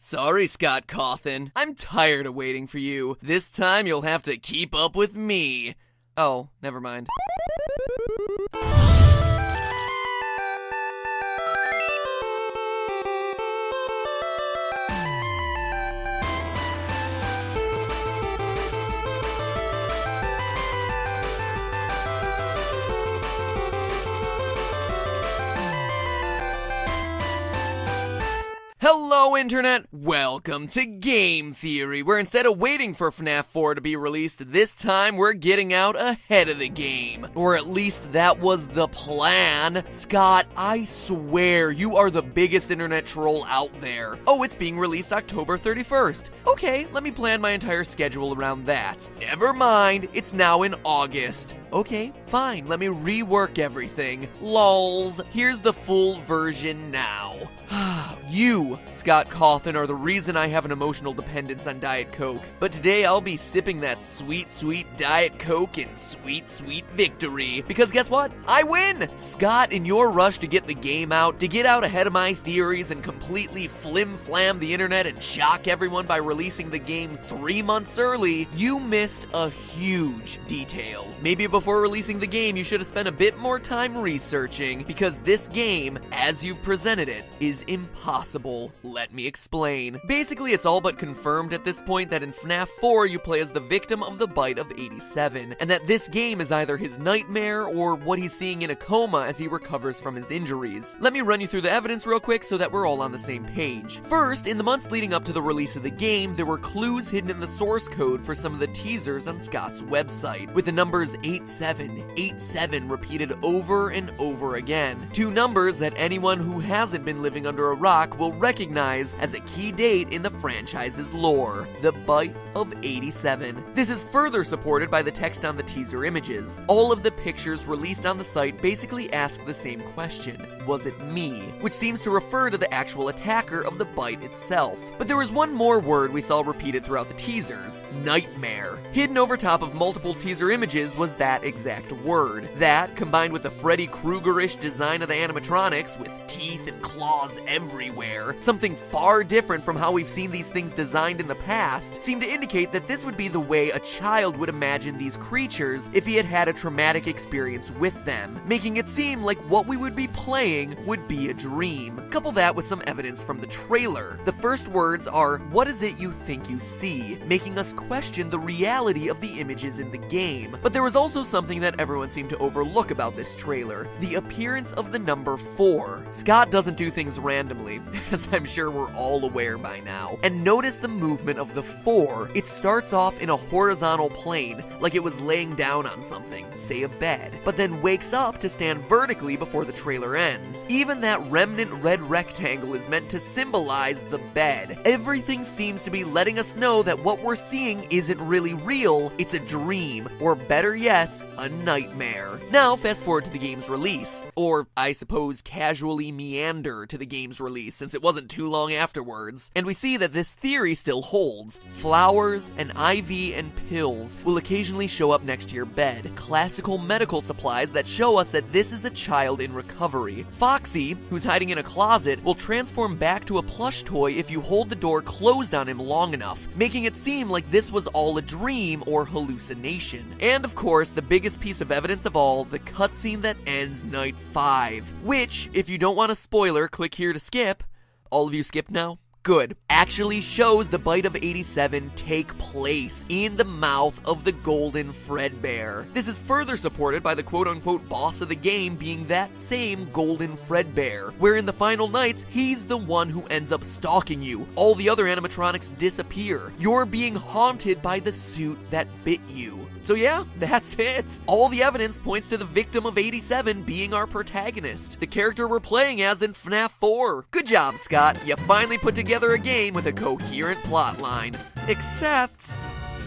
Sorry, Scott Cawthon. I'm tired of waiting for you. This time you'll have to keep up with me. Oh, never mind. Hello, Internet! Welcome to Game Theory, where instead of waiting for FNAF 4 to be released, this time we're getting out ahead of the game. Or at least that was the plan. Scott, I swear you are the biggest internet troll out there. Oh, it's being released October 31st. Okay, let me plan my entire schedule around that. Never mind, it's now in August. Okay, fine, let me rework everything. Lols. Here's the full version now. You, Scott Cawthon, are the reason I have an emotional dependence on Diet Coke. But today I'll be sipping that sweet, sweet Diet Coke in sweet, sweet victory. Because guess what? I win! Scott, in your rush to get the game out, to get out ahead of my theories and completely flim-flam the internet and shock everyone by releasing the game 3 months early, you missed a huge detail. Maybe before releasing the game, you should have spent a bit more time researching, because this game, as you've presented it, is impossible. Let me explain. Basically, it's all but confirmed at this point that in FNAF 4 you play as the victim of the bite of 87, and that this game is either his nightmare or what he's seeing in a coma as he recovers from his injuries. Let me run you through the evidence real quick so that we're all on the same page. First, in the months leading up to the release of the game, there were clues hidden in the source code for some of the teasers on Scott's website, with the numbers 8787 repeated over and over again. Two numbers that anyone who hasn't been living under a rock will recognize as a key date in the franchise's lore, the bite of 87. This is further supported by the text on the teaser images. All of the pictures released on the site basically ask the same question, was it me? Which seems to refer to the actual attacker of the bite itself. But there was one more word we saw repeated throughout the teasers, nightmare. Hidden over top of multiple teaser images was that exact word. That, combined with the Freddy Krueger-ish design of the animatronics, with teeth and claws everywhere, something far different from how we've seen these things designed in the past, seemed to indicate that this would be the way a child would imagine these creatures if he had had a traumatic experience with them, making it seem like what we would be playing would be a dream. Couple that with some evidence from the trailer. The first words are, "What is it you think you see?" making us question the reality of the images in the game. But there was also something that everyone seemed to overlook about this trailer, the appearance of the number 4. Scott doesn't do things randomly, as I'm sure we're all aware by now. And notice the movement of the 4. It starts off in a horizontal plane, like it was laying down on something, say a bed, but then wakes up to stand vertically before the trailer ends. Even that remnant red rectangle is meant to symbolize the bed. Everything seems to be letting us know that what we're seeing isn't really real, it's a dream, or better yet, a nightmare. Now, fast forward to the game's release, or I suppose casually meander to the game's release since it wasn't too long afterwards, and we see that this theory still holds. Flowers, an IV, and pills will occasionally show up next to your bed, classical medical supplies that show us that this is a child in recovery. Foxy, who's hiding in a closet, will transform back to a plush toy if you hold the door closed on him long enough, making it seem like this was all a dream or hallucination. And of course, the biggest piece of evidence of all, the cutscene that ends Night 5, which, if you don't want a spoiler, click here to skip. All of you skipped now? Good. Actually shows the bite of 87 take place in the mouth of the golden Fredbear. This is further supported by the quote-unquote boss of the game being that same golden Fredbear, where in the final nights, he's the one who ends up stalking you. All the other animatronics disappear. You're being haunted by the suit that bit you. So yeah, that's it. All the evidence points to the victim of 87 being our protagonist, the character we're playing as in FNAF 4. Good job, Scott. You finally put together a game with a coherent plotline. Except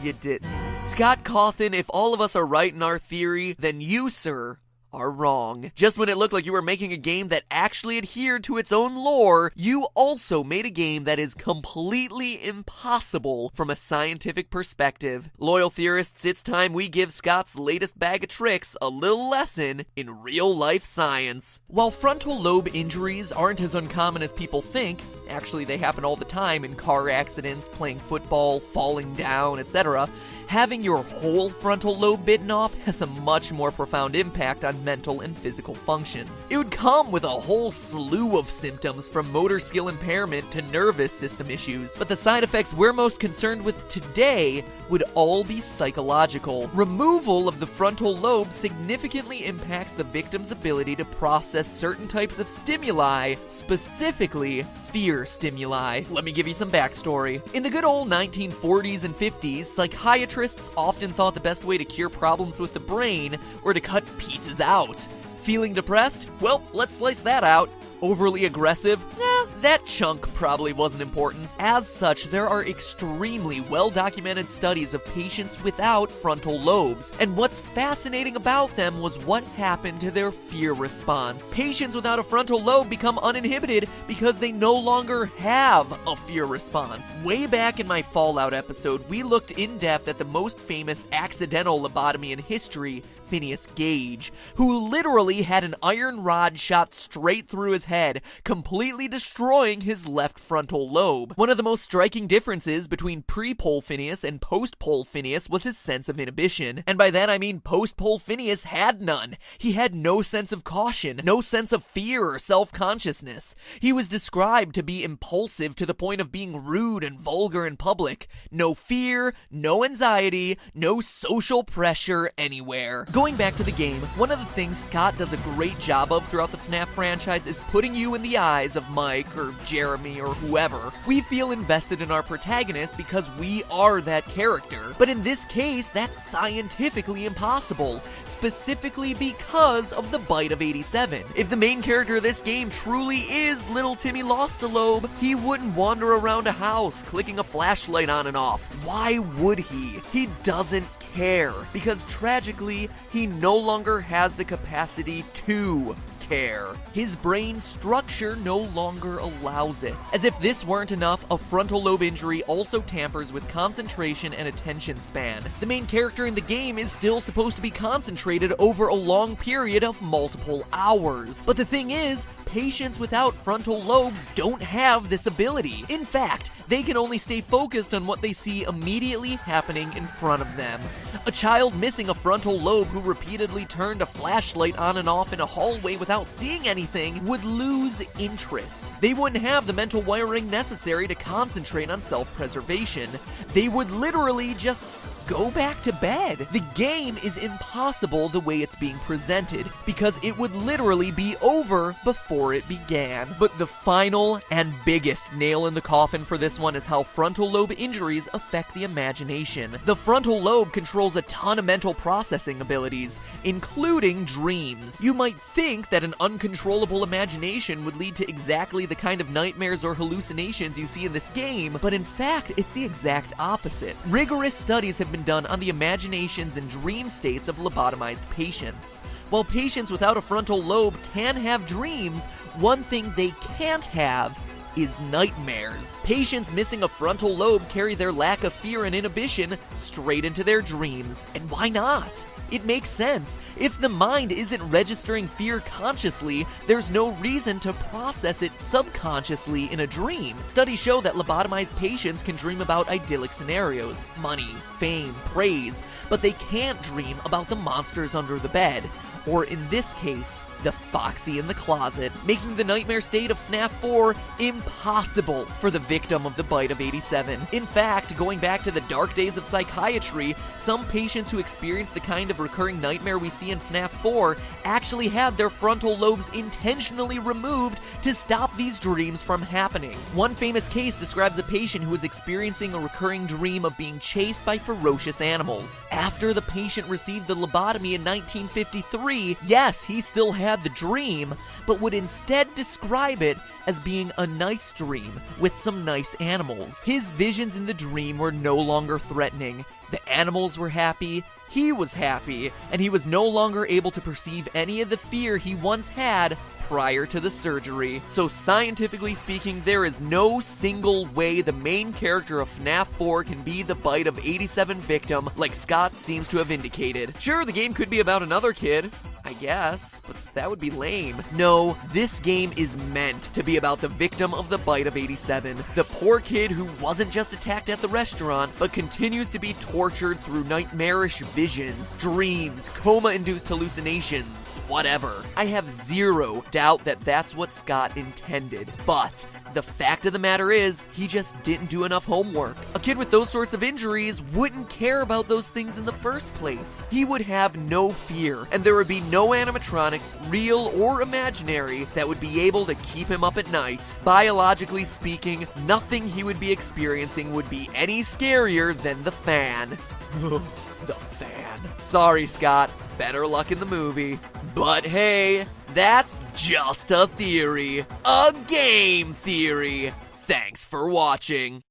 you didn't. Scott Cawthon, if all of us are right in our theory, then you, sir, are wrong. Just when it looked like you were making a game that actually adhered to its own lore, you also made a game that is completely impossible from a scientific perspective. Loyal theorists, it's time we give Scott's latest bag of tricks a little lesson in real-life science. While frontal lobe injuries aren't as uncommon as people think, actually they happen all the time in car accidents, playing football, falling down, etc., having your whole frontal lobe bitten off has a much more profound impact on mental and physical functions. It would come with a whole slew of symptoms from motor skill impairment to nervous system issues, but the side effects we're most concerned with today would all be psychological. Removal of the frontal lobe significantly impacts the victim's ability to process certain types of stimuli, specifically fear stimuli. Let me give you some backstory. In the good old 1940s and 50s, psychiatrists often thought the best way to cure problems with the brain were to cut pieces out. Feeling depressed? Well, let's slice that out. Overly aggressive? That chunk probably wasn't important. As such, there are extremely well-documented studies of patients without frontal lobes, and what's fascinating about them was what happened to their fear response. Patients without a frontal lobe become uninhibited because they no longer have a fear response. Way back in my Fallout episode, we looked in depth at the most famous accidental lobotomy in history, Phineas Gage, who literally had an iron rod shot straight through his head, completely destroying his left frontal lobe. One of the most striking differences between pre-pole Phineas and post-pole Phineas was his sense of inhibition. And by that I mean post-pole Phineas had none. He had no sense of caution, no sense of fear or self-consciousness. He was described to be impulsive to the point of being rude and vulgar in public. No fear, no anxiety, no social pressure anywhere. Going back to the game, one of the things Scott does a great job of throughout the FNAF franchise is putting you in the eyes of Mike or Jeremy or whoever. We feel invested in our protagonist because we are that character. But in this case, that's scientifically impossible, specifically because of the bite of 87. If the main character of this game truly is Little Timmy Lost a Lobe, he wouldn't wander around a house clicking a flashlight on and off. Why would he? He doesn't care, because tragically, he no longer has the capacity to care. His brain structure no longer allows it. As if this weren't enough, a frontal lobe injury also tampers with concentration and attention span. The main character in the game is still supposed to be concentrated over a long period of multiple hours. But the thing is, patients without frontal lobes don't have this ability. In fact, they can only stay focused on what they see immediately happening in front of them. A child missing a frontal lobe who repeatedly turned a flashlight on and off in a hallway without seeing anything would lose interest. They wouldn't have the mental wiring necessary to concentrate on self-preservation. They would literally just go back to bed. The game is impossible the way it's being presented, because it would literally be over before it began. But the final and biggest nail in the coffin for this one is how frontal lobe injuries affect the imagination. The frontal lobe controls a ton of mental processing abilities, including dreams. You might think that an uncontrollable imagination would lead to exactly the kind of nightmares or hallucinations you see in this game, but in fact, it's the exact opposite. Rigorous studies have been done on the imaginations and dream states of lobotomized patients. While patients without a frontal lobe can have dreams, one thing they can't have is nightmares. Patients missing a frontal lobe carry their lack of fear and inhibition straight into their dreams. And why not? It makes sense. If the mind isn't registering fear consciously, there's no reason to process it subconsciously in a dream. Studies show that lobotomized patients can dream about idyllic scenarios, money, fame, praise, but they can't dream about the monsters under the bed, or in this case, the Foxy in the closet, making the nightmare state of FNAF 4 impossible for the victim of the bite of 87. In fact, going back to the dark days of psychiatry, some patients who experience the kind of recurring nightmare we see in FNAF 4 actually had their frontal lobes intentionally removed to stop these dreams from happening. One famous case describes a patient who was experiencing a recurring dream of being chased by ferocious animals. After the patient received the lobotomy in 1953, yes, he still had the dream, but would instead describe it as being a nice dream with some nice animals. His visions in the dream were no longer threatening. The animals were happy, he was happy, and he was no longer able to perceive any of the fear he once had prior to the surgery. So scientifically speaking, there is no single way the main character of FNAF 4 can be the Bite of 87 victim like Scott seems to have indicated. Sure, the game could be about another kid, I guess, but that would be lame. No, this game is meant to be about the victim of the Bite of 87. The poor kid who wasn't just attacked at the restaurant, but continues to be tortured through nightmarish visions, dreams, coma-induced hallucinations, whatever. I have zero doubt that that's what Scott intended, but the fact of the matter is, he just didn't do enough homework. A kid with those sorts of injuries wouldn't care about those things in the first place. He would have no fear, and there would be no animatronics, real or imaginary, that would be able to keep him up at night. Biologically speaking, nothing he would be experiencing would be any scarier than the fan. The fan. Sorry, Scott. Better luck in the movie. But hey, that's just a theory. A game theory. Thanks for watching.